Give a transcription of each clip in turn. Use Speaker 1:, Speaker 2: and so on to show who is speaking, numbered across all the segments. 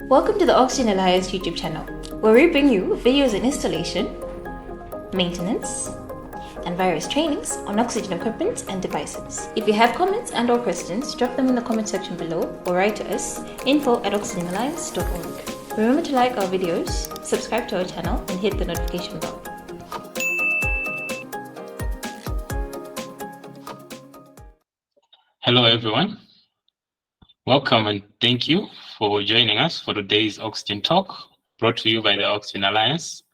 Speaker 1: Welcome to the Oxygen Alliance YouTube channel, where we bring you videos on installation, maintenance, and various trainings on oxygen equipment and devices. If you have comments and or questions, drop them in the comment section below or write to us info@oxygenalliance.org. Remember to like our videos, subscribe to our channel, and hit the notification bell.
Speaker 2: Hello everyone, welcome and thank you for joining us for today's Oxygen Talk, brought to you by the Oxygen Alliance.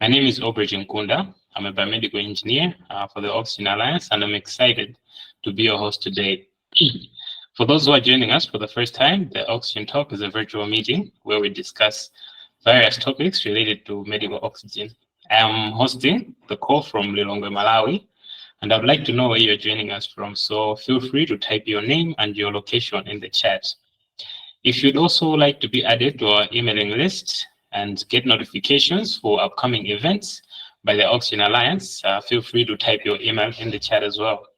Speaker 2: My name is Obridge Nkunda. I'm a biomedical engineer for the Oxygen Alliance, and I'm excited to be your host today. For those who are joining us for the first time, the Oxygen Talk is a virtual meeting where we discuss various topics related to medical oxygen. I am hosting the call from Lilongwe, Malawi, and I'd like to know where you're joining us from, so feel free to type your name and your location in the chat. If you'd also like to be added to our emailing list and get notifications for upcoming events by the Oxygen Alliance, feel free to type your email in the chat as well.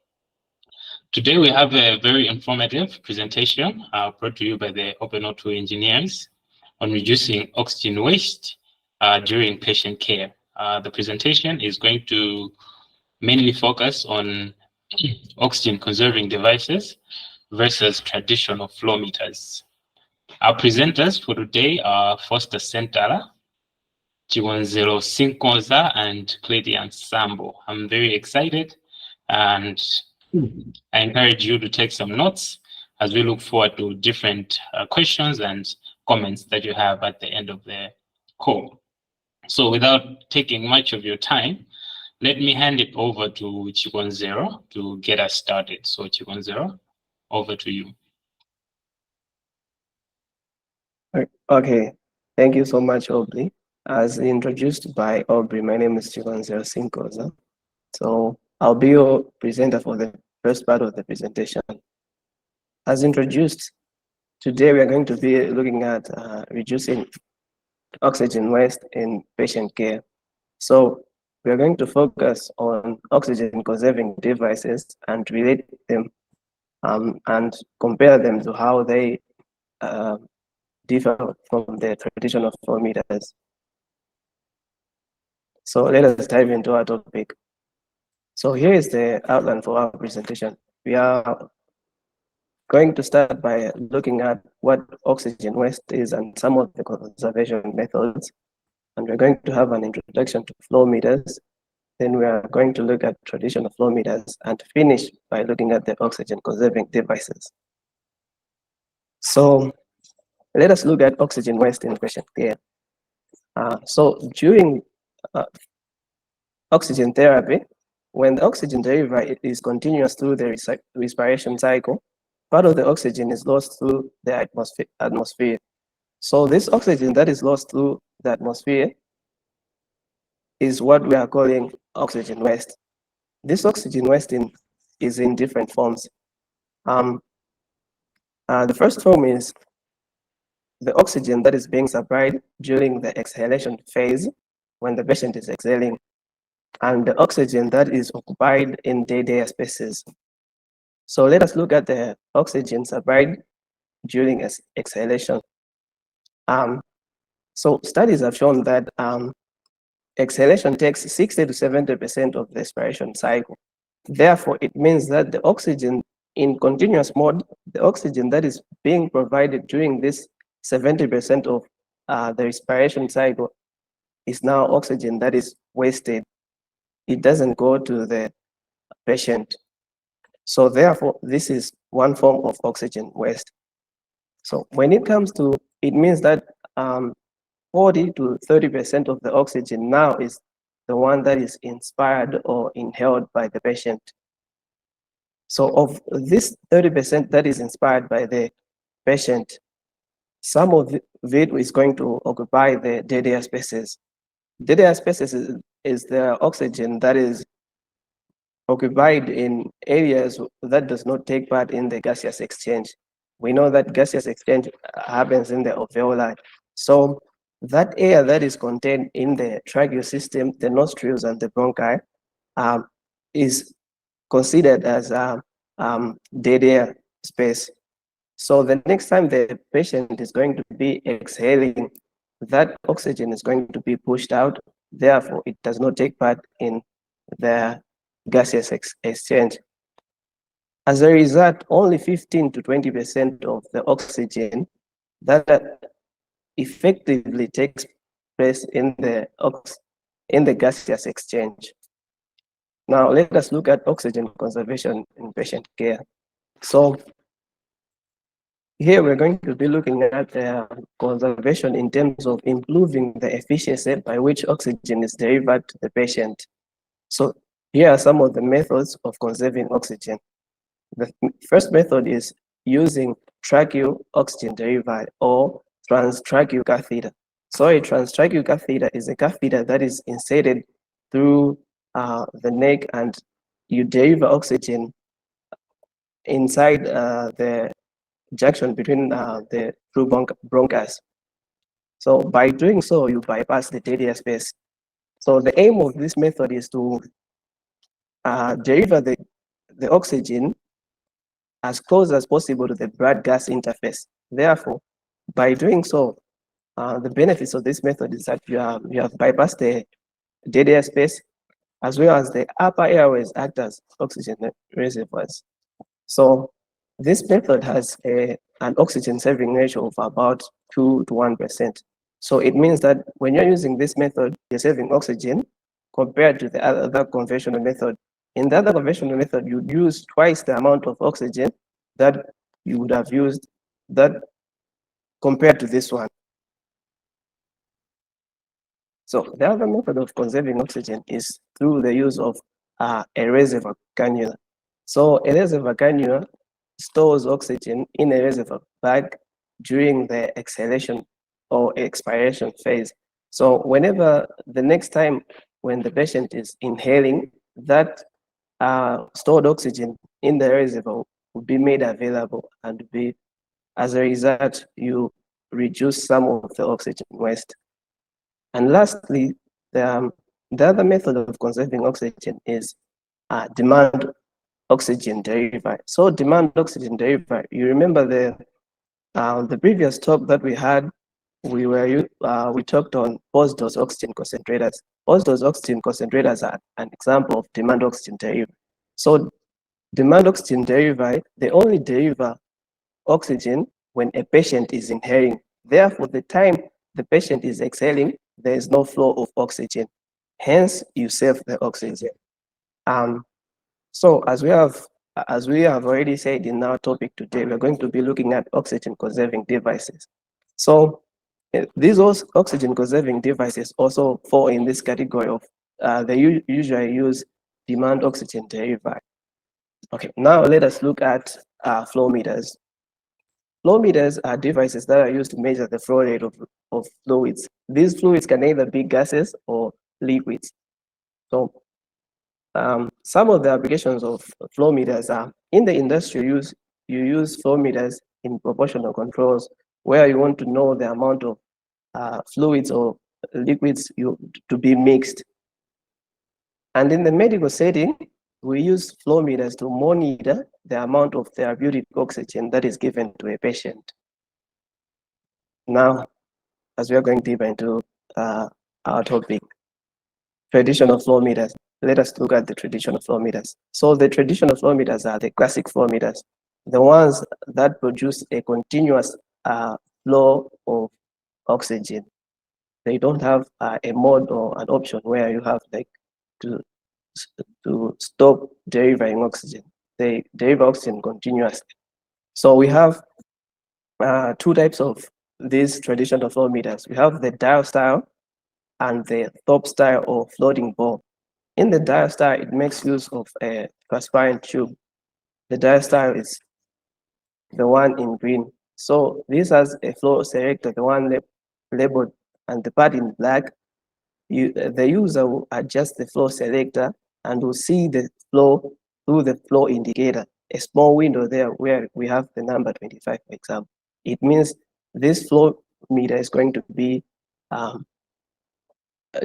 Speaker 2: Today we have a very informative presentation brought to you by the OpenO2 engineers on reducing oxygen waste during patient care. The presentation is going to mainly focus on oxygen conserving devices versus traditional flow meters. Our presenters for today are Foster Sentala, Chigonzero Sinkoza, and Claudian Sambo. I'm very excited, and I encourage you to take some notes as we look forward to different questions and comments that you have at the end of the call. So without taking much of your time, let me hand it over to Chigonzero to get us started. So Chigonzero, over to you.
Speaker 3: Okay, thank you so much, Aubrey. As introduced by Aubrey, my name is Chigonzero Sinkoza. So I'll be your presenter for the first part of the presentation. As introduced, today we are going to be looking at reducing oxygen waste in patient care. So we are going to focus on oxygen conserving devices and relate them and compare them to how they differ from the traditional flow meters. So let us dive into our topic. So here is the outline for our presentation. We are going to start by looking at what oxygen waste is and some of the conservation methods. And we're going to have an introduction to flow meters. Then we are going to look at traditional flow meters and finish by looking at the oxygen conserving devices. So let us look at oxygen waste in patient care. So during oxygen therapy, when the oxygen delivery is continuous through the respiration cycle, part of the oxygen is lost through the atmosphere. So this oxygen that is lost through the atmosphere is what we are calling oxygen waste. This oxygen waste is in different forms. The first form is the oxygen that is being supplied during the exhalation phase when the patient is exhaling, and the oxygen that is occupied in dead air spaces. So let us look at the oxygen supplied during exhalation. So studies have shown that exhalation takes 60 to 70% of the respiration cycle. Therefore, it means that the oxygen in continuous mode, the oxygen that is being provided during this 70% of the respiration cycle is now oxygen that is wasted. It doesn't go to the patient. So therefore, this is one form of oxygen waste. So when it comes to, it means that 40 to 30% of the oxygen now is the one that is inspired or inhaled by the patient. So of this 30% that is inspired by the patient, some of it is going to occupy the dead air spaces. Dead air spaces is the oxygen that is occupied in areas that does not take part in the gaseous exchange. We know that gaseous exchange happens in the alveoli. So that air that is contained in the tracheal system, the nostrils and the bronchi is considered as dead air space. So the next time the patient is going to be exhaling, that oxygen is going to be pushed out. Therefore, it does not take part in the gaseous exchange. As a result, only 15 to 20% of the oxygen that effectively takes place in the gaseous exchange. Now, let us look at oxygen conservation in patient care. So here we're going to be looking at conservation in terms of improving the efficiency by which oxygen is delivered to the patient. So here are some of the methods of conserving oxygen. The first method is using tracheal oxygen delivery or transtracheal catheter. So a transtracheal catheter is a catheter that is inserted through the neck, and you deliver oxygen inside the junction between the two bronchus. So by doing so, you bypass the dead space. So the aim of this method is to deliver the oxygen as close as possible to the blood-gas interface. Therefore, by doing so, the benefits of this method is that you have bypassed the dead air space, as well as the upper airways act as oxygen reservoirs. So this method has an oxygen saving ratio of about 2 to 1%. So it means that when you're using this method, you're saving oxygen compared to the other conventional method. In the other conventional method, you'd use twice the amount of oxygen that you would have used that compared to this one. So the other method of conserving oxygen is through the use of a reservoir cannula. So a reservoir cannula stores oxygen in a reservoir bag during the exhalation or expiration phase. So whenever the next time when the patient is inhaling, that stored oxygen in the reservoir will be made available, and be, as a result, you reduce some of the oxygen waste. And lastly, the other method of conserving oxygen is demand oxygen delivery. So demand oxygen delivery, you remember the previous talk that we had, we talked on post-dose oxygen concentrators. Post-dose oxygen concentrators are an example of demand oxygen delivery. So demand oxygen delivery, they only deliver oxygen when a patient is inhaling. Therefore, the time the patient is exhaling, there is no flow of oxygen. Hence, you save the oxygen. So as we have already said in our topic today, we're going to be looking at oxygen conserving devices. So these oxygen conserving devices also fall in this category of they usually use demand oxygen delivery. Okay, now let us look at flow meters. Flow meters are devices that are used to measure the flow rate of fluids. These fluids can either be gases or liquids. So some of the applications of flow meters are in the industry. You use flow meters in proportional controls, where you want to know the amount of fluids or liquids to be mixed. And in the medical setting, we use flow meters to monitor the amount of therapeutic oxygen that is given to a patient. Now, as we are going deeper into our topic, traditional flow meters, let us look at the traditional flow meters. So the traditional flow meters are the classic flow meters, the ones that produce a continuous flow of oxygen. They don't have a mode or an option where you have like to stop delivering oxygen. They deliver oxygen continuously. So we have two types of these traditional flow meters. We have the dial style and the top style or floating ball. In the dial style, it makes use of a transparent tube. The dial style is the one in green. So this has a flow selector, the one labeled, and the part in black. The user will adjust the flow selector and will see the flow through the flow indicator, a small window there where we have the number 25, for example. It means this flow meter is going to be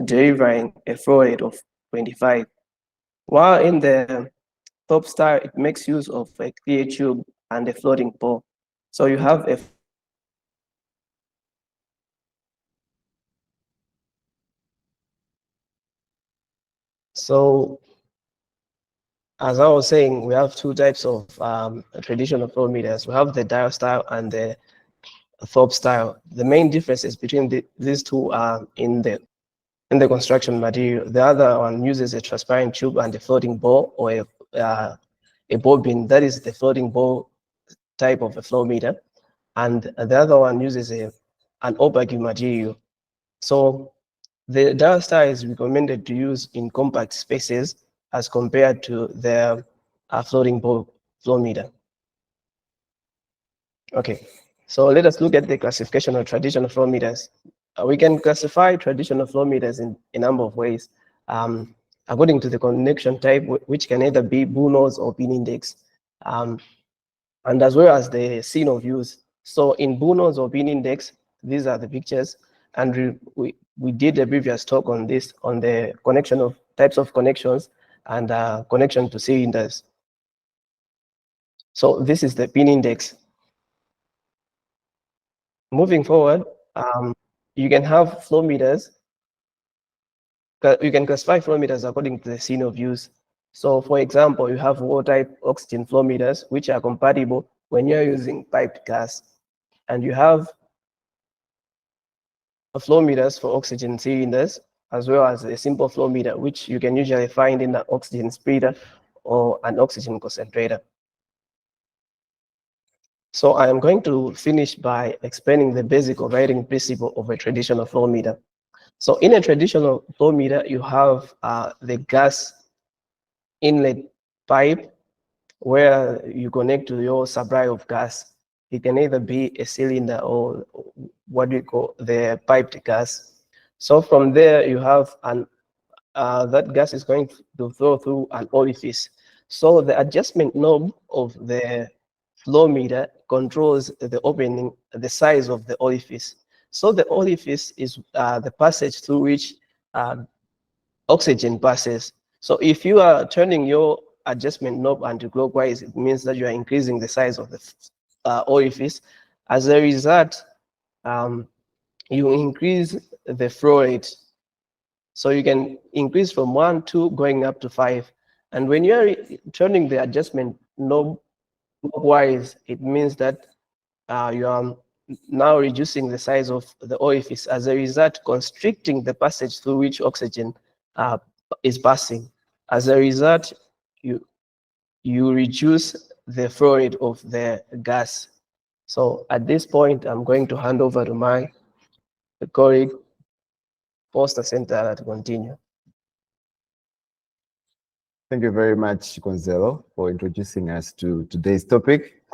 Speaker 3: delivering a flow rate of 25. While in the top style, it makes use of a clear tube and a floating ball. So you have a So as I was saying, we have two types of traditional flow meters. We have the dial style and the Thorpe style. The main differences between these two are in the construction material. The other one uses a transparent tube and a floating ball, or a bobbin. That is the floating ball type of a flow meter. And the other one uses an opaque material. So the dial style is recommended to use in compact spaces as compared to the floating ball flow meter. Okay, so let us look at the classification of traditional flow meters. We can classify traditional flow meters in a number of ways, according to the connection type, which can either be Buno's or pin index, and as well as the scene of use. So in Buno's or pin index, these are the pictures, and we did a previous talk on this, on the connection of types of connections and connection to cylinders. So this is the pin index. Moving forward, you can have flow meters. You can classify flow meters according to the scene of use. So for example, you have water-type oxygen flow meters, which are compatible when you're using piped gas. And you have flow meters for oxygen cylinders, as well as a simple flow meter, which you can usually find in an oxygen splitter or an oxygen concentrator. So I am going to finish by explaining the basic operating principle of a traditional flow meter. So in a traditional flow meter, you have the gas inlet pipe where you connect to your supply of gas. It can either be a cylinder or what we call the piped gas. So from there, you have that gas is going to flow through an orifice. So the adjustment knob of the flow meter controls the opening, the size of the orifice. So the orifice is the passage through which oxygen passes. So if you are turning your adjustment knob anti-clockwise, it means that you are increasing the size of the orifice. As a result, you increase the flow rate. So you can increase from 1, 2, going up to 5. And when you are turning the adjustment knob clockwise, it means that you are now reducing the size of the orifice, as a result constricting the passage through which oxygen is passing. As a result, you reduce the flow rate of the gas. So at this point, I'm going to hand over to my colleague, Foster Center, to continue.
Speaker 4: Thank you very much, Gonzalo, for introducing us to today's topic.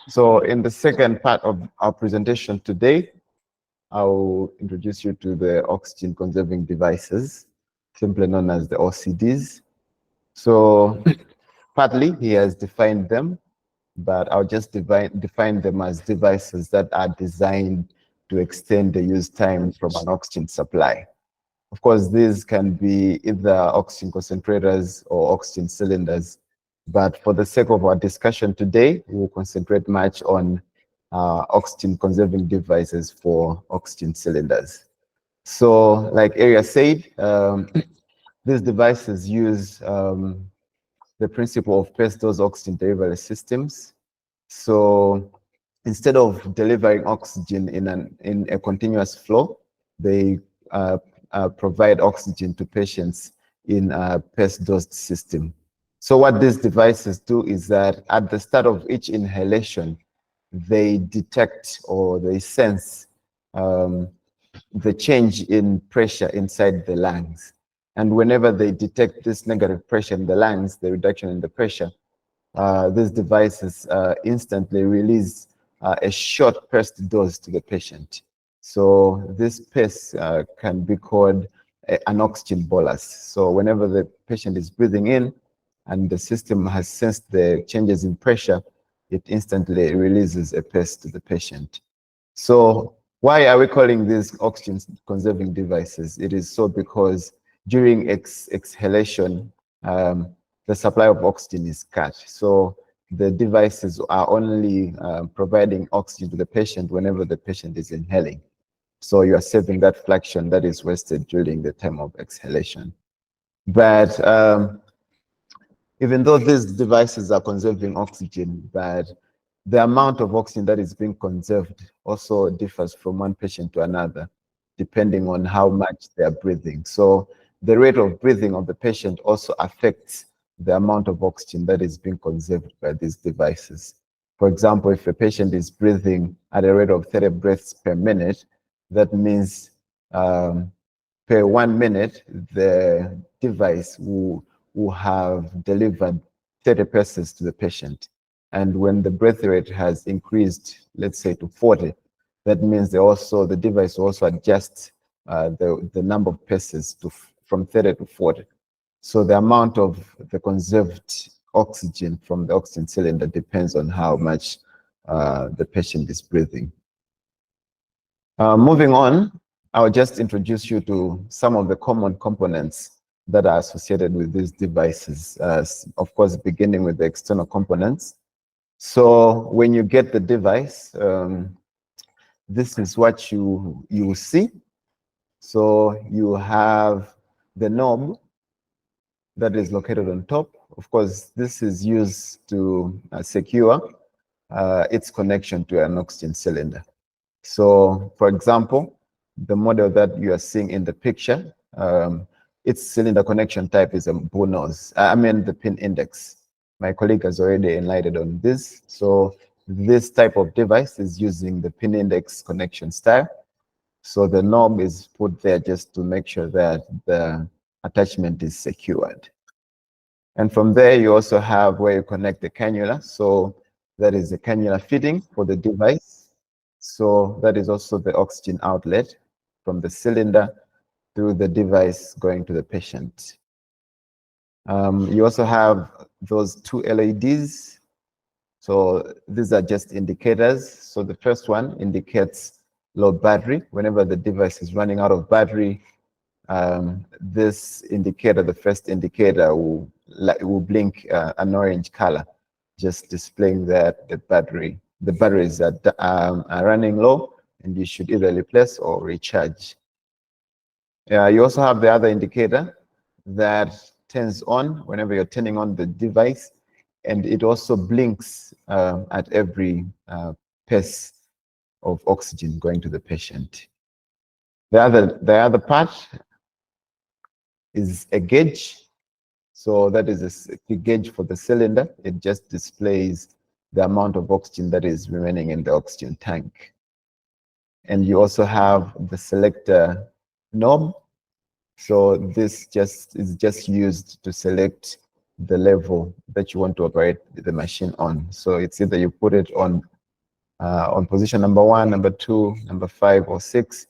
Speaker 4: So in the second part of our presentation today, I'll introduce you to the oxygen conserving devices, simply known as the OCDs. So partly he has defined them, but I'll just define them as devices that are designed to extend the use time from an oxygen supply. Of course, these can be either oxygen concentrators or oxygen cylinders, but for the sake of our discussion today, we'll concentrate much on oxygen conserving devices for oxygen cylinders. So like Aria said, these devices use the principle of first dose oxygen delivery systems. So instead of delivering oxygen in a continuous flow, they provide oxygen to patients in a pulse dosed system. So what these devices do is that at the start of each inhalation, they detect or they sense the change in pressure inside the lungs. And whenever they detect this negative pressure in the lungs, the reduction in the pressure, these devices instantly release a short burst dose to the patient. So this pace can be called an oxygen bolus. So whenever the patient is breathing in and the system has sensed the changes in pressure, it instantly releases a pace to the patient. So why are we calling these oxygen conserving devices? It is so because during exhalation, the supply of oxygen is cut. So the devices are only providing oxygen to the patient whenever the patient is inhaling. So you are saving that fraction that is wasted during the time of exhalation. But even though these devices are conserving oxygen, but the amount of oxygen that is being conserved also differs from one patient to another, depending on how much they are breathing. So the rate of breathing of the patient also affects the amount of oxygen that is being conserved by these devices. For example, if a patient is breathing at a rate of 30 breaths per minute, that means per 1 minute, the device will have delivered 30 passes to the patient. And when the breath rate has increased, let's say to 40, that means the device also adjusts the number of passes from 30 to 40. So the amount of the conserved oxygen from the oxygen cylinder depends on how much the patient is breathing. Moving on, I'll just introduce you to some of the common components that are associated with these devices, of course, beginning with the external components. So when you get the device, this is what you see. So you have the knob that is located on top. Of course, this is used to secure its connection to an oxygen cylinder. So, for example, the model that you are seeing in the picture, its cylinder connection type is a bull nose. I mean the pin index. My colleague has already enlightened on this. So this type of device is using the pin index connection style. So the knob is put there just to make sure that the attachment is secured. And from there, you also have where you connect the cannula. So that is the cannula fitting for the device. So that is also the oxygen outlet from the cylinder through the device going to the patient. You also have those two LEDs. So these are just indicators. So the first one indicates low battery. Whenever the device is running out of battery, this indicator, the first indicator, will blink an orange color, just displaying that the batteries are running low, and you should either replace or recharge. You also have the other indicator that turns on whenever you're turning on the device, and it also blinks at every pass of oxygen going to the patient. The other part is a gauge. So that is a gauge for the cylinder. It just displays the amount of oxygen that is remaining in the oxygen tank. And you also have the selector knob. So this is just used to select the level that you want to operate the machine on. So it's either you put it on position number 1, number 2, number 5, or 6,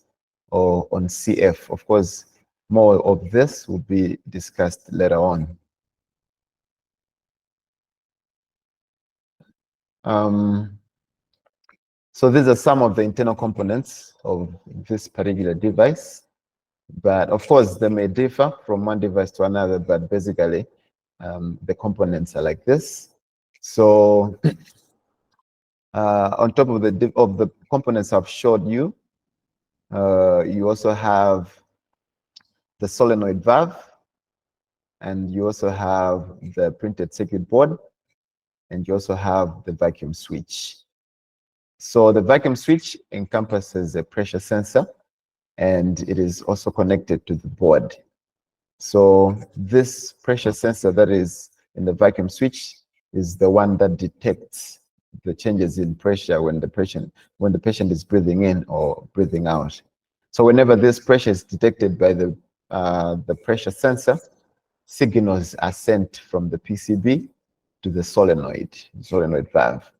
Speaker 4: or on CF. Of course, more of this will be discussed later on. So these are some of the internal components of this particular device. But of course, they may differ from one device to another, but basically, the components are like this. So on top of the components I've showed you, you also have the solenoid valve, and you also have the printed circuit board, and you also have the vacuum switch. So the vacuum switch encompasses a pressure sensor, and it is also connected to the board. So this pressure sensor that is in the vacuum switch is the one that detects the changes in pressure when the patient is breathing in or breathing out. So whenever this pressure is detected by the pressure sensor, signals are sent from the PCB to the solenoid valve,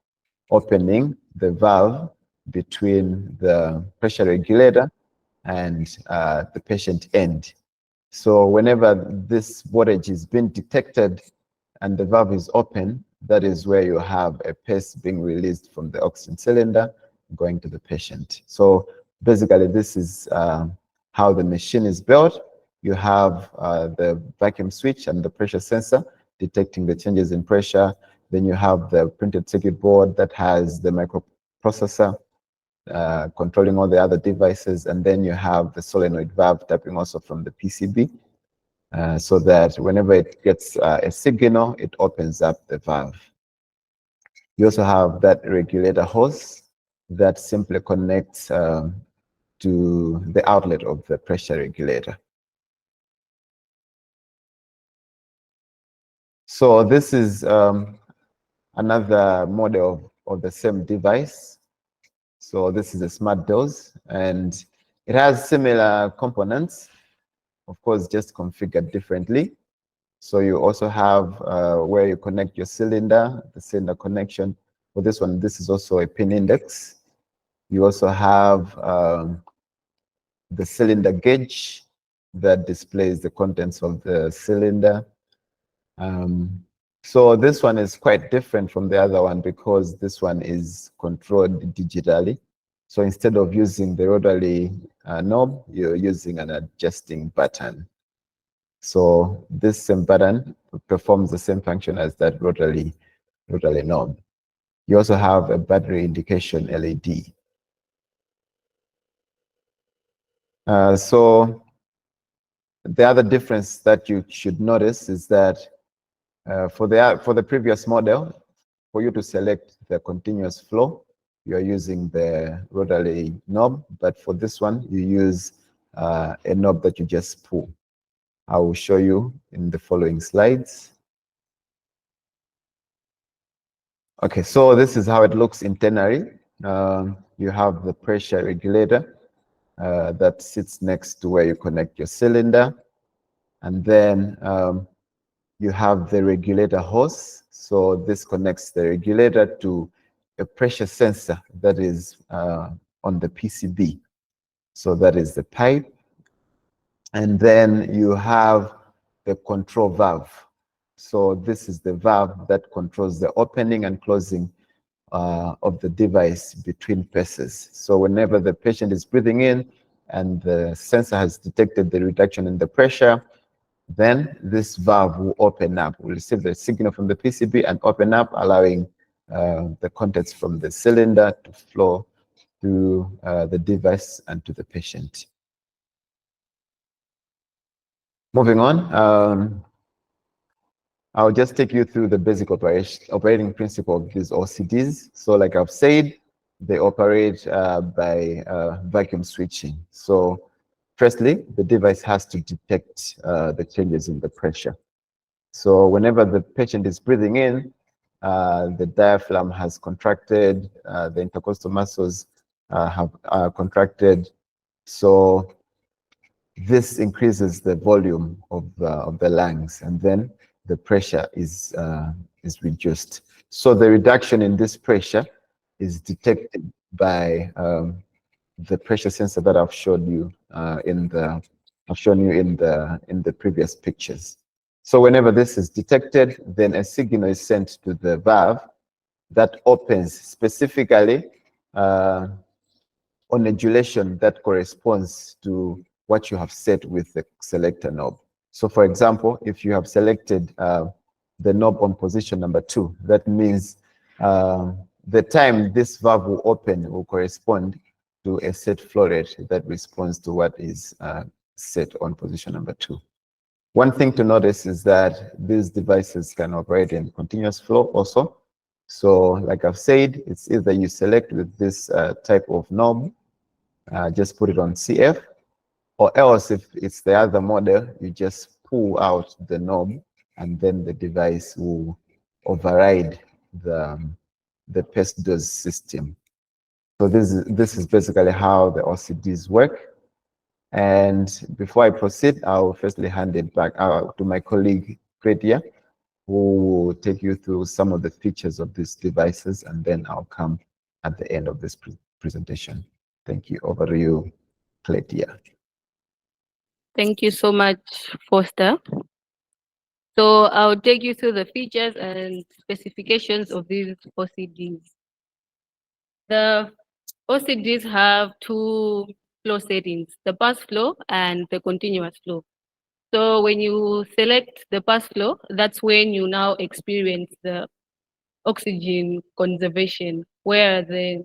Speaker 4: opening the valve between the pressure regulator and the patient end. So whenever this voltage is being detected and the valve is open, that is where you have a pace being released from the oxygen cylinder going to the patient. So basically, this is how the machine is built. You have the vacuum switch and the pressure sensor detecting the changes in pressure. Then you have the printed circuit board that has the microprocessor controlling all the other devices, and then you have the solenoid valve tapping also from the PCB, so that whenever it gets a signal, it opens up the valve. You also have that regulator hose that simply connects to the outlet of the pressure regulator. So this is another model of the same device. So this is a smart dose, and it has similar components, of course, just configured differently. So you also have where you connect your cylinder, the cylinder connection. For this one, this is also a pin index. You also have the cylinder gauge that displays the contents of the cylinder. So this one is quite different from the other one because this one is controlled digitally. So instead of using the rotary knob, you're using an adjusting button. So this same button performs the same function as that rotary knob. You also have a battery indication LED. So the other difference that you should notice is that for the previous model, for you to select the continuous flow, you are using the rotary knob, but for this one, you use a knob that you just pull. I will show you in the following slides. Okay, so this is how it looks internally. You have the pressure regulator that sits next to where you connect your cylinder. And then you have the regulator hose. So this connects the regulator to a pressure sensor that is on the PCB. So that is the pipe. And then you have the control valve. So this is the valve that controls the opening and closing of the device between passes. So whenever the patient is breathing in and the sensor has detected the reduction in the pressure, then this valve will open up, will receive the signal from the PCB and open up, allowing the contents from the cylinder to flow to the device and to the patient. Moving on, I'll just take you through the basic operating principle of these OCDs. So like I've said, they operate by vacuum switching. So firstly, the device has to detect the changes in the pressure. So whenever the patient is breathing in, the diaphragm has contracted, the intercostal muscles have contracted. So this increases the volume of the lungs, and then the pressure is reduced. So the reduction in this pressure is detected by the pressure sensor that I've showed you in the previous pictures. So whenever this is detected, then a signal is sent to the valve that opens specifically on a duration that corresponds to what you have set with the selector knob. So for example, if you have selected the knob on position number 2, that means the time this valve will open will correspond to a set flow rate that responds to what is set on position number 2. One thing to notice is that these devices can operate in continuous flow also. So like I've said, it's either you select with this type of knob, just put it on CF, or else if it's the other model, you just pull out the knob and then the device will override the pest dose system. So this is basically how the OCDs work. And before I proceed, I'll firstly hand it back to my colleague, Cretia, who will take you through some of the features of these devices, and then I'll come at the end of this presentation. Thank you. Over to you, Cretia.
Speaker 5: Thank you so much, Foster. So I'll take you through the features and specifications of these OCDs. The OCDs have two flow settings, the pass flow and the continuous flow. So when you select the pass flow, that's when you now experience the oxygen conservation, where the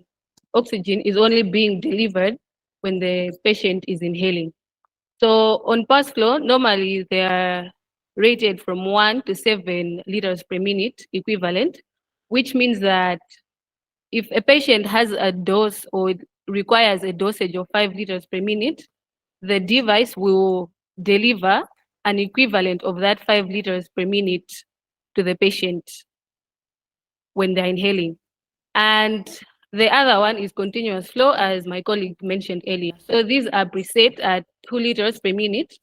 Speaker 5: oxygen is only being delivered when the patient is inhaling. So on pass flow, normally they are rated from 1 to 7 liters per minute equivalent, which means that if a patient has a dose or requires a dosage of 5 liters per minute, the device will deliver an equivalent of that 5 liters per minute to the patient when they're inhaling. And the other one is continuous flow, as my colleague mentioned earlier. So these are preset at 2 liters per minute,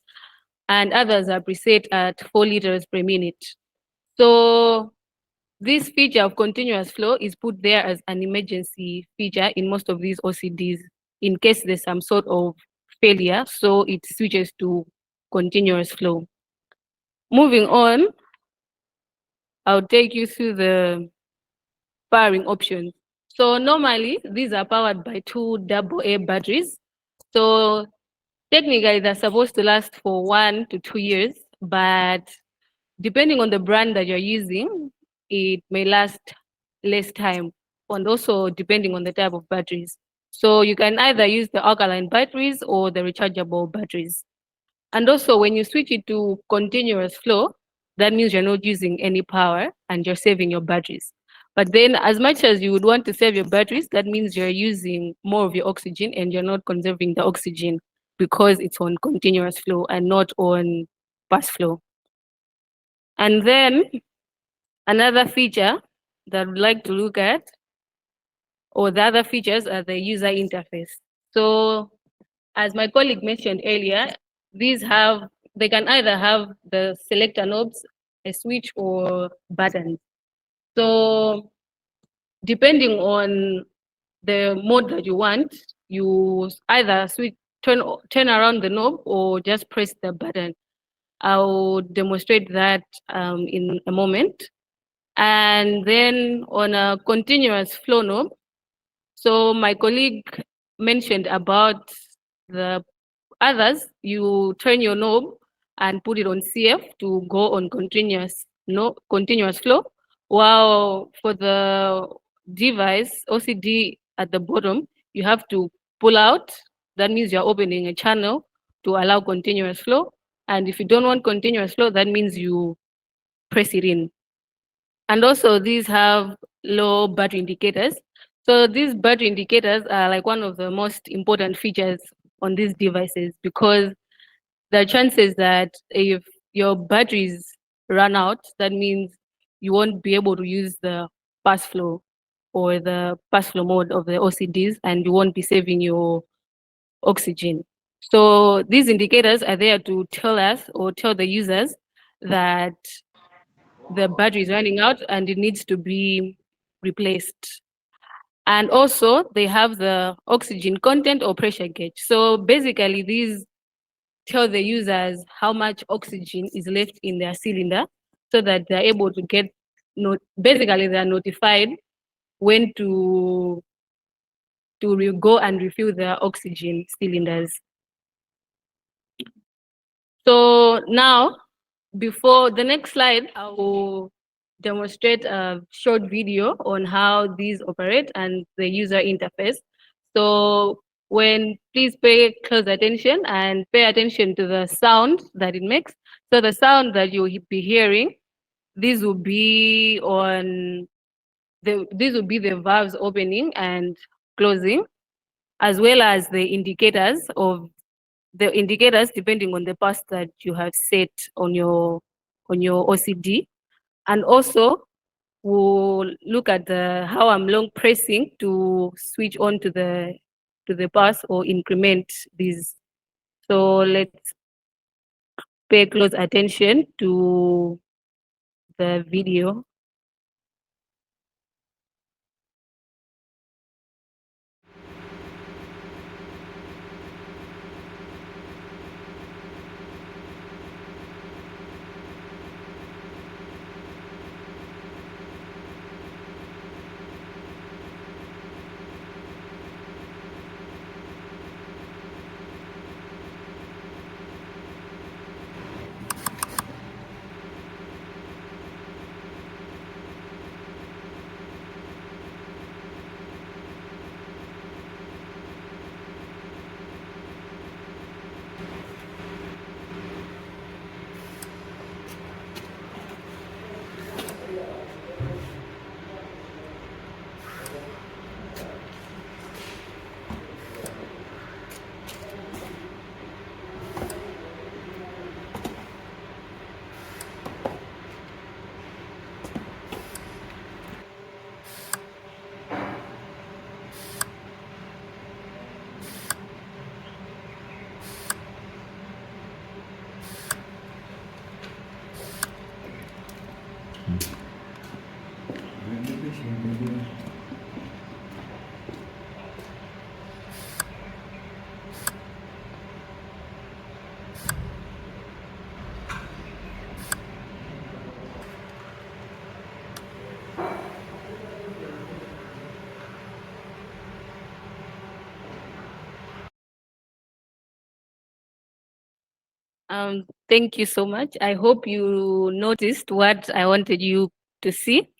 Speaker 5: and others are preset at 4 liters per minute. So this feature of continuous flow is put there as an emergency feature in most of these OCDs in case there's some sort of failure, so it switches to continuous flow. Moving on, I'll take you through the powering options. So normally, these are powered by 2 AA batteries. So technically, they're supposed to last for 1 to 2 years, but depending on the brand that you're using, it may last less time, and also depending on the type of batteries. So you can either use the alkaline batteries or the rechargeable batteries. And also when you switch it to continuous flow, that means you're not using any power and you're saving your batteries. But then as much as you would want to save your batteries, that means you're using more of your oxygen and you're not conserving the oxygen because it's on continuous flow and not on pass flow. And then another feature that I'd like to look at, or the other features, are the user interface. So as my colleague mentioned earlier, they can either have the selector knobs, a switch, or buttons. So depending on the mode that you want, you either turn around the knob or just press the button. I'll demonstrate that in a moment. And then on a continuous flow knob, so my colleague mentioned about the others, you turn your knob and put it on CF to go on continuous flow, while for the device OCD at the bottom, you have to pull out. That means you're opening a channel to allow continuous flow. And if you don't want continuous flow, that means you press it in. And also these have low battery indicators. So these battery indicators are like one of the most important features on these devices, because the chances that if your batteries run out, that means you won't be able to use the pass flow or the pass flow mode of the OCDs, and you won't be saving your oxygen. So these indicators are there to tell us or tell the users that the battery is running out and it needs to be replaced. And also they have the oxygen content or pressure gauge. So basically these tell the users how much oxygen is left in their cylinder, so that they're able to get, basically they're notified when to go and refill their oxygen cylinders. So now, before the next slide, I will demonstrate a short video on how these operate and the user interface. So please pay close attention and pay attention to the sound that it makes. So the sound that you'll be hearing, these will be the valves opening and closing, as well as the indicators depending on the pass that you have set on your OCD. And also we'll look at how I'm long pressing to switch on to the pass or increment these. So let's pay close attention to the video. Thank you so much. I hope you noticed what I wanted you to see.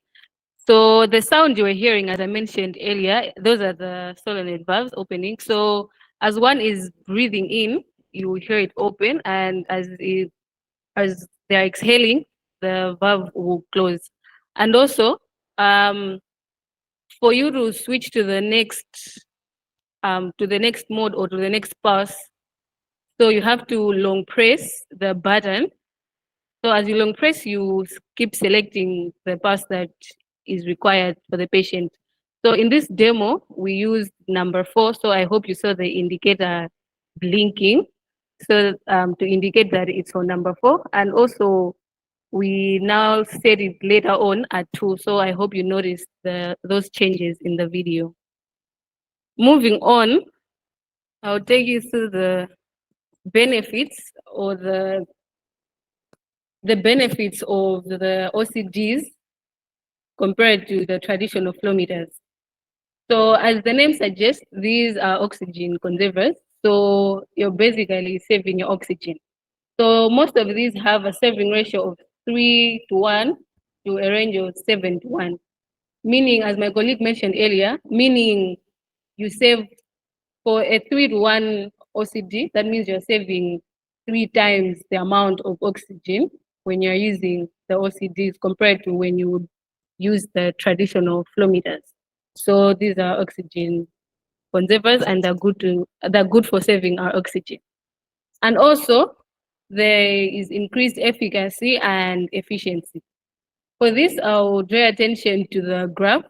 Speaker 5: So the sound you were hearing, as I mentioned earlier, those are the solenoid valves opening. So as one is breathing in, you will hear it open, and as they're exhaling, the valve will close. And also, for you to switch to the next mode or to the next pass, so you have to long press the button. So as you long press, you keep selecting the pass that is required for the patient. So in this demo, we used number 4. So I hope you saw the indicator blinking. So to indicate that it's on number 4. And also we now set it later on at 2. So I hope you noticed those changes in the video. Moving on, I'll take you through the benefits or the benefits of the OCDs compared to the traditional flowmeters. So as the name suggests, these are oxygen conservers. So you're basically saving your oxygen. So most of these have a saving ratio of 3:1 to a range of 7:1. Meaning, as my colleague mentioned earlier, meaning you save for a 3:1 OCD, that means you're saving 3 times the amount of oxygen when you're using the OCDs compared to when you would use the traditional flowmeters. So these are oxygen conservers, and they're good for saving our oxygen. And also, there is increased efficacy and efficiency. For this, I'll draw attention to the graph.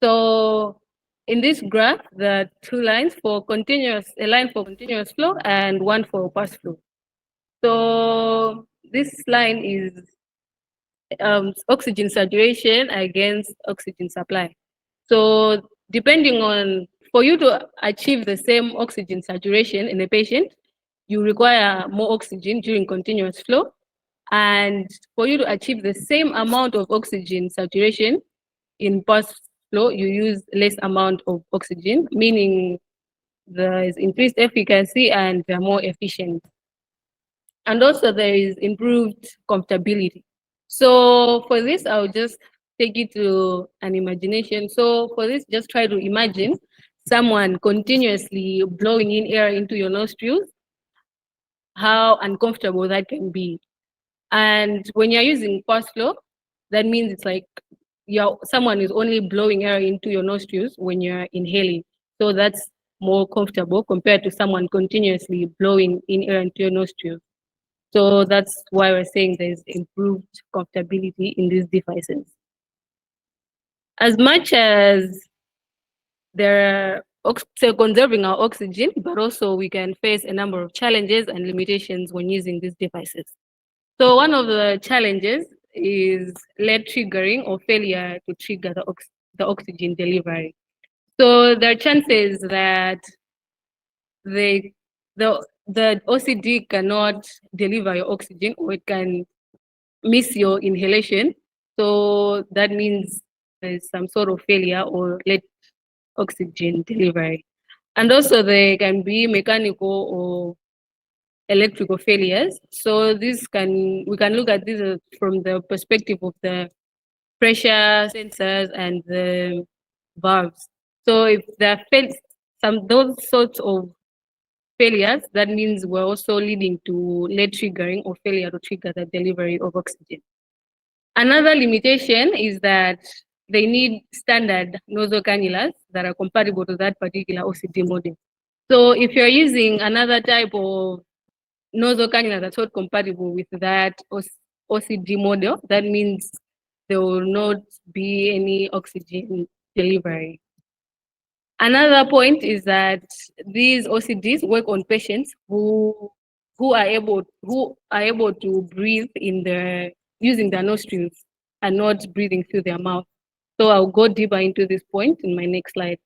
Speaker 5: So in this graph, there are 2 lines for a line for continuous flow and one for pass flow. So this line is oxygen saturation against oxygen supply. So depending on, for you to achieve the same oxygen saturation in a patient, you require more oxygen during continuous flow. And for you to achieve the same amount of oxygen saturation in pass flow, you use less amount of oxygen, meaning there is increased efficacy and they're more efficient. And also there is improved comfortability. So for this, I'll just take you to an imagination. So for this, just try to imagine someone continuously blowing in air into your nostrils, how uncomfortable that can be. And when you're using pass flow, that means it's like someone is only blowing air into your nostrils when you're inhaling. So that's more comfortable compared to someone continuously blowing in air into your nostrils. So that's why we're saying there's improved comfortability in these devices. As much as they're conserving our oxygen, but also we can face a number of challenges and limitations when using these devices. So one of the challenges is late triggering or failure to trigger the oxygen delivery. So there are chances that the OCD cannot deliver your oxygen, or it can miss your inhalation. So that means there's some sort of failure or late oxygen delivery. And also there can be mechanical or electrical failures. So we can look at this from the perspective of the pressure sensors and the valves. So if there are those sorts of failures, that means we're also leading to late triggering or failure to trigger the delivery of oxygen. Another limitation is that they need standard nozzle cannulas that are compatible to that particular OCD model. So if you're using another type of nozzle cannula that's not compatible with that OCD model, that means there will not be any oxygen delivery. Another point is that these OCDs work on patients who are able to breathe using their nostrils and not breathing through their mouth. So I'll go deeper into this point in my next slide.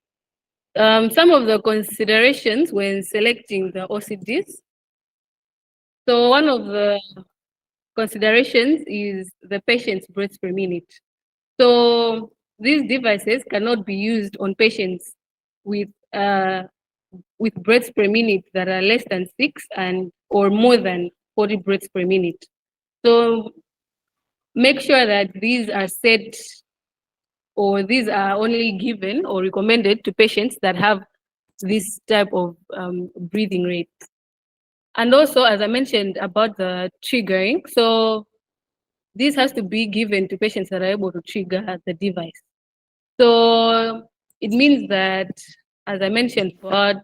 Speaker 5: Some of the considerations when selecting the OCDs. So one of the considerations is the patient's breaths per minute. So these devices cannot be used on patients with breaths per minute that are less than 6 or more than 40 breaths per minute. So make sure that these are set, or these are only given or recommended to patients that have this type of breathing rate. And also, as I mentioned about the triggering, so this has to be given to patients that are able to trigger the device. So it means that, as I mentioned, about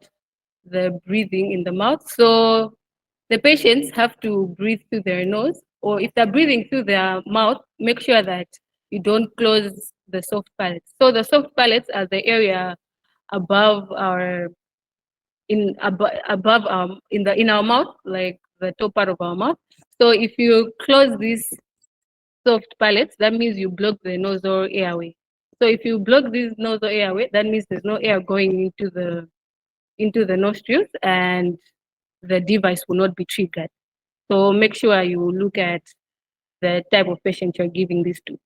Speaker 5: the breathing in the mouth, so the patients have to breathe through their nose, or if they're breathing through their mouth, make sure that you don't close the soft palates. So the soft palates are the area above our in our mouth, like the top part of our mouth. So if you close these soft palates, that means you block the nasal airway. So if you block this nasal airway, that means there's no air going into the nostrils, and the device will not be triggered. So make sure you look at the type of patient you're giving this to.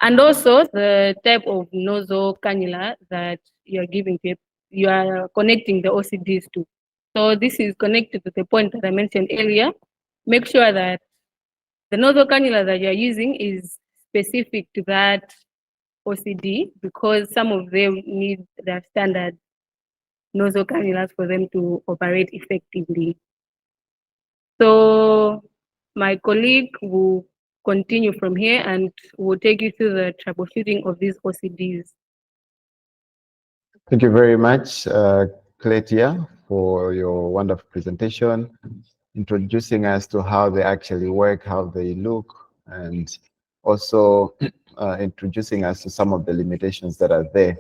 Speaker 5: And also the type of nasal cannula that you're giving to, you are connecting the OCDs to. So this is connected to the point that I mentioned earlier. Make sure that the nasal cannula that you're using is specific to that OCD, because some of them need their standard nasal cannulas for them to operate effectively. So my colleague will continue from here and will take you through the troubleshooting of these OCDs.
Speaker 4: Thank you very much, Cletia, for your wonderful presentation, introducing us to how they actually work, how they look, and also introducing us to some of the limitations that are there.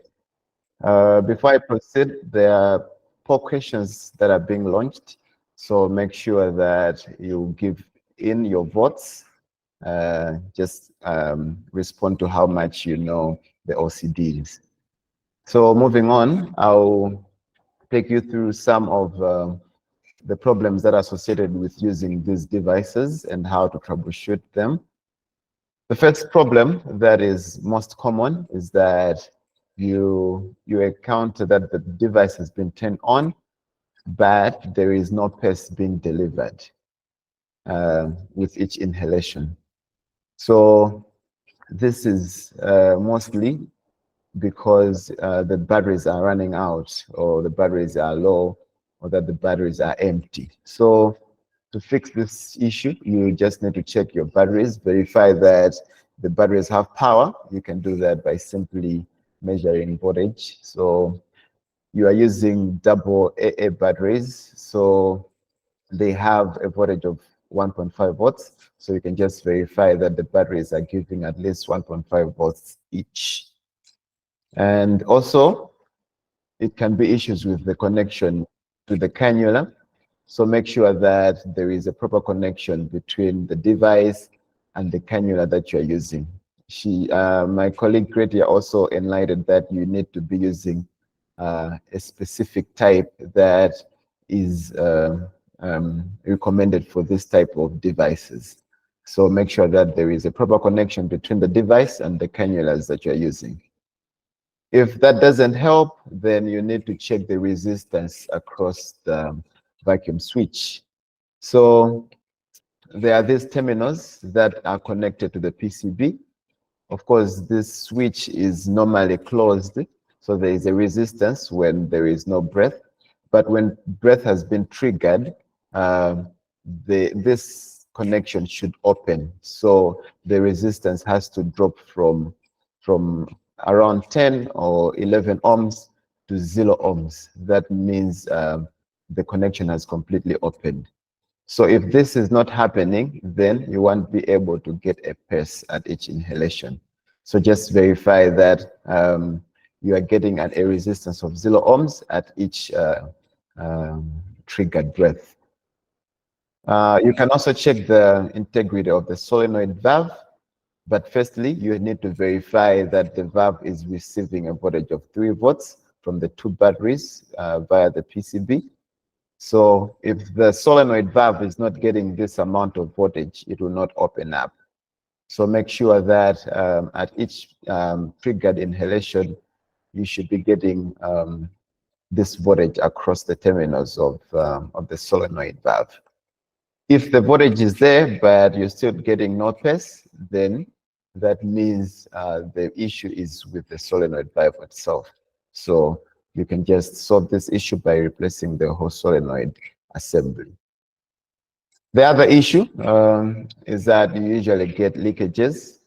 Speaker 4: Before I proceed, there are 4 questions that are being launched. So make sure that you give in your votes. Just respond to how much you know the OCDs. So moving on, I'll take you through some of the problems that are associated with using these devices and how to troubleshoot them. The first problem that is most common is that you encounter that the device has been turned on, but there is no pace being delivered with each inhalation. So this is mostly because the batteries are running out, or the batteries are low, or that the batteries are empty. So to fix this issue, you just need to check your batteries, verify that the batteries have power. You can do that by simply measuring voltage. So you are using double AA batteries, so they have a voltage of 1.5 volts. So you can just verify that the batteries are giving at least 1.5 volts each. And also, it can be issues with the connection to the cannula. So make sure that there is a proper connection between the device and the cannula that you're using. My colleague Gretia also enlightened that you need to be using a specific type that is recommended for this type of devices. So make sure that there is a proper connection between the device and the cannulas that you're using. If that doesn't help, then you need to check the resistance across the vacuum switch. So there are these terminals that are connected to the PCB. Of course, this switch is normally closed, so there is a resistance when there is no breath. But when breath has been triggered, this connection should open. So the resistance has to drop from around 10 or 11 ohms to 0 ohms. That means the connection has completely opened. So if this is not happening, then you won't be able to get a pace at each inhalation. So just verify that you are getting a resistance of 0 ohms at each triggered breath. You can also check the integrity of the solenoid valve. But firstly, you need to verify that the valve is receiving a voltage of 3 volts from the 2 batteries via the PCB. So if the solenoid valve is not getting this amount of voltage, it will not open up. So make sure that at each triggered inhalation, you should be getting this voltage across the terminals of the solenoid valve. If the voltage is there, but you're still getting no pace, then that means the issue is with the solenoid valve itself. So you can just solve this issue by replacing the whole solenoid assembly. The other issue is that you usually get leakages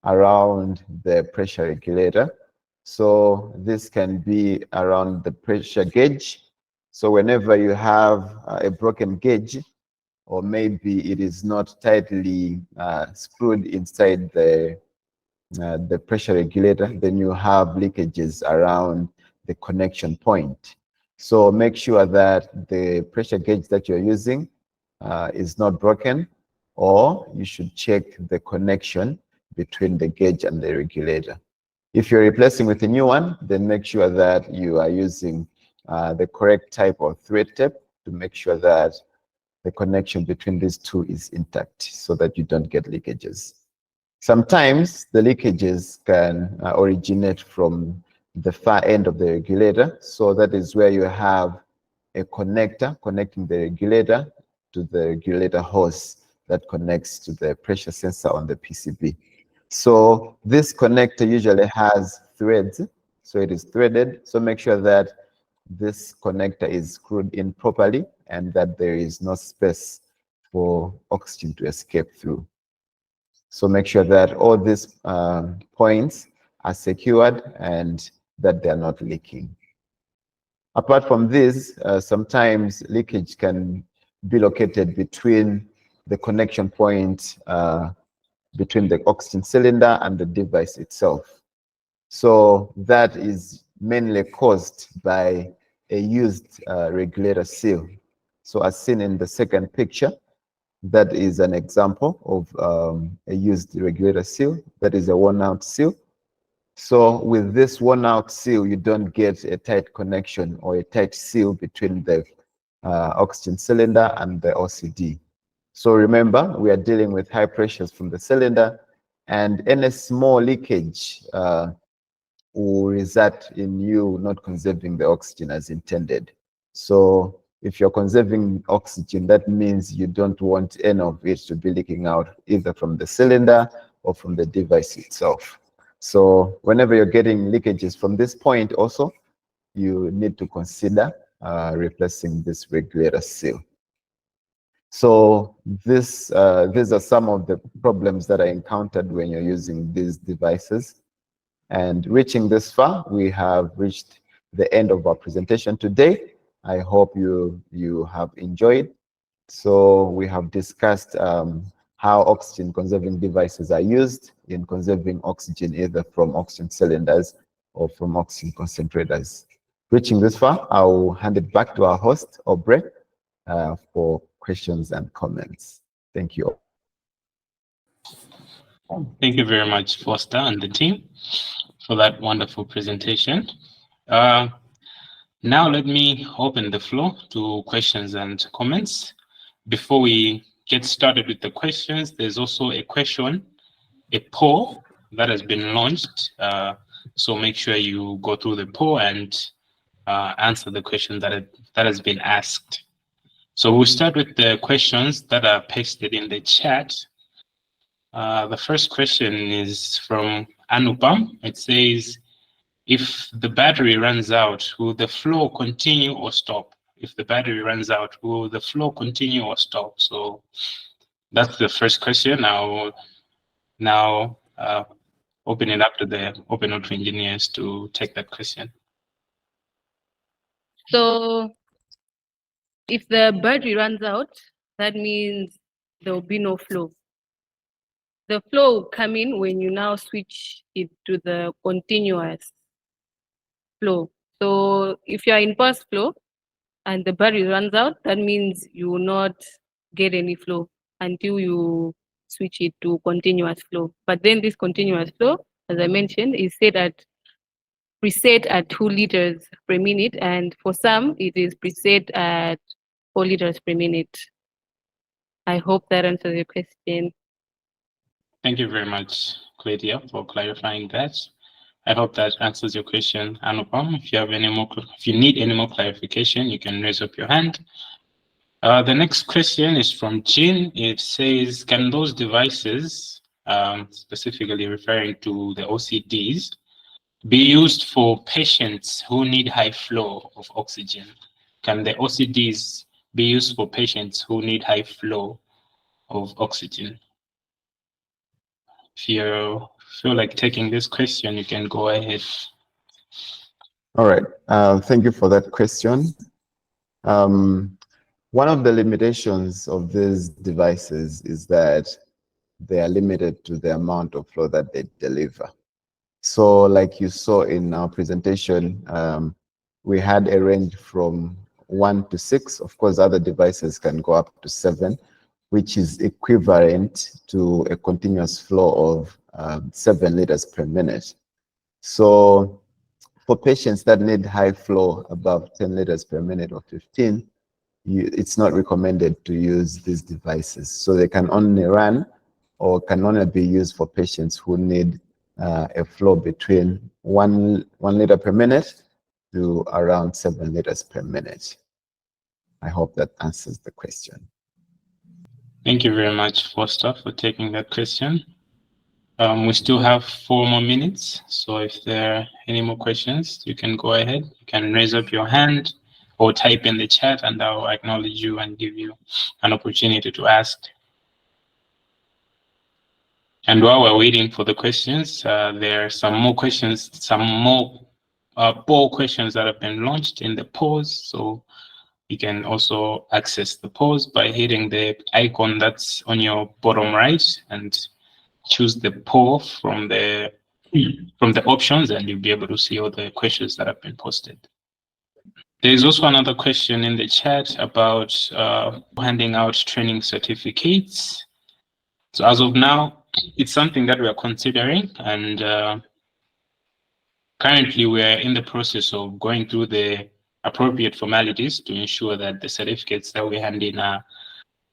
Speaker 4: around the pressure regulator. So this can be around the pressure gauge. So whenever you have a broken gauge, or maybe it is not tightly screwed inside the pressure regulator, then you have leakages around the connection point. So make sure that the pressure gauge that you're using is not broken, or you should check the connection between the gauge and the regulator. If you're replacing with a new one, then make sure that you are using the correct type of thread tape to make sure that the connection between these two is intact so that you don't get leakages. Sometimes the leakages can originate from the far end of the regulator. So that is where you have a connector connecting the regulator to the regulator hose that connects to the pressure sensor on the PCB. So this connector usually has threads, so it is threaded. So make sure that this connector is screwed in properly and that there is no space for oxygen to escape through. So make sure that all these points are secured and that they are not leaking. Apart from this, sometimes leakage can be located between the connection point between the oxygen cylinder and the device itself. So that is mainly caused by a used regulator seal. So as seen in the second picture, that is an example of a used regulator seal. That is a worn-out seal. So with this worn-out seal, you don't get a tight connection or a tight seal between the oxygen cylinder and the OCD. So remember, we are dealing with high pressures from the cylinder, and any small leakage will result in you not conserving the oxygen as intended. So if you're conserving oxygen, that means you don't want any of it to be leaking out either from the cylinder or from the device itself. So whenever you're getting leakages from this point also, you need to consider replacing this regulator seal. So these are some of the problems that I encountered when you're using these devices. And reaching this far, we have reached the end of our presentation today. I hope you have enjoyed. So we have discussed how oxygen conserving devices are used in conserving oxygen either from oxygen cylinders or from oxygen concentrators. Reaching this far, I will hand it back to our host, Aubrey, for questions and comments. Thank you.
Speaker 2: Thank you very much, Foster and the team, for that wonderful presentation. Now let me open the floor to questions and comments. Before we get started with the questions, there's also a poll that has been launched. So make sure you go through the poll and answer the question that has been asked. So we'll start with the questions that are pasted in the chat. The first question is from Anupam. It says, if the battery runs out, will the flow continue or stop? If the battery runs out, will the flow continue or stop? So that's the first question. I'll now open it up to the Open Auto engineers to take that question.
Speaker 5: So if the battery runs out, that means there will be no flow. The flow will come in when you now switch it to the continuous flow. So if you are in fast flow and the battery runs out, that means you will not get any flow until you switch it to continuous flow. But then this continuous flow, as I mentioned, is preset at 2 liters per minute, and for some it is preset at 4 liters per minute. I hope that answers your question.
Speaker 2: Thank you very much, Claudia, for clarifying that. I hope that answers your question, Anupam. If you need any more clarification, you can raise up your hand. The next question is from Jean. It says, can those devices, specifically referring to the OCDs, be used for patients who need high flow of oxygen? Can the OCDs be used for patients who need high flow of oxygen? If you feel like taking this question, you can go ahead.
Speaker 4: All right. Thank you for that question. One of the limitations of these devices is that they are limited to the amount of flow that they deliver. So like you saw in our presentation, we had a range from 1 to 6. Of course, other devices can go up to 7, which is equivalent to a continuous flow of 7 liters per minute. So for patients that need high flow above 10 liters per minute or 15, it's not recommended to use these devices. So they can only run or can only be used for patients who need a flow between 1 liter per minute to around 7 liters per minute. I hope that answers the question.
Speaker 2: Thank you very much, Foster, for taking that question. We still have 4 more minutes, so if there are any more questions, you can go ahead. You can raise up your hand or type in the chat, and I'll acknowledge you and give you an opportunity to ask. And while we're waiting for the questions, there are some more questions, poll questions that have been launched in the polls. So you can also access the polls by hitting the icon that's on your bottom right and choose the poll from the options, and you'll be able to see all the questions that have been posted. There's also another question in the chat about handing out training certificates. So as of now, it's something that we are considering, and currently we are in the process of going through the appropriate formalities to ensure that the certificates that we hand in are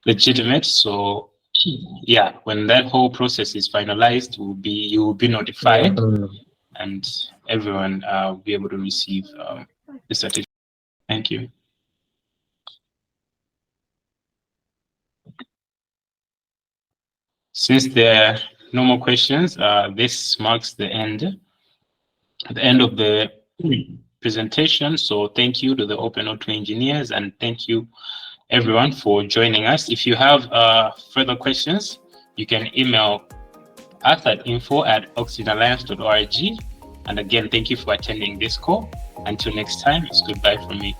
Speaker 2: legitimate. So yeah, when that whole process is finalized, you will be notified, and everyone will be able to receive the certificate. Thank you. Since there are no more questions, this marks the end of the presentation. So thank you to the OpenO2 engineers, and thank you everyone for joining us. If you have further questions, you can email us at info@oxygenalliance.org. And again, thank you for attending this call. Until next time, it's goodbye from me.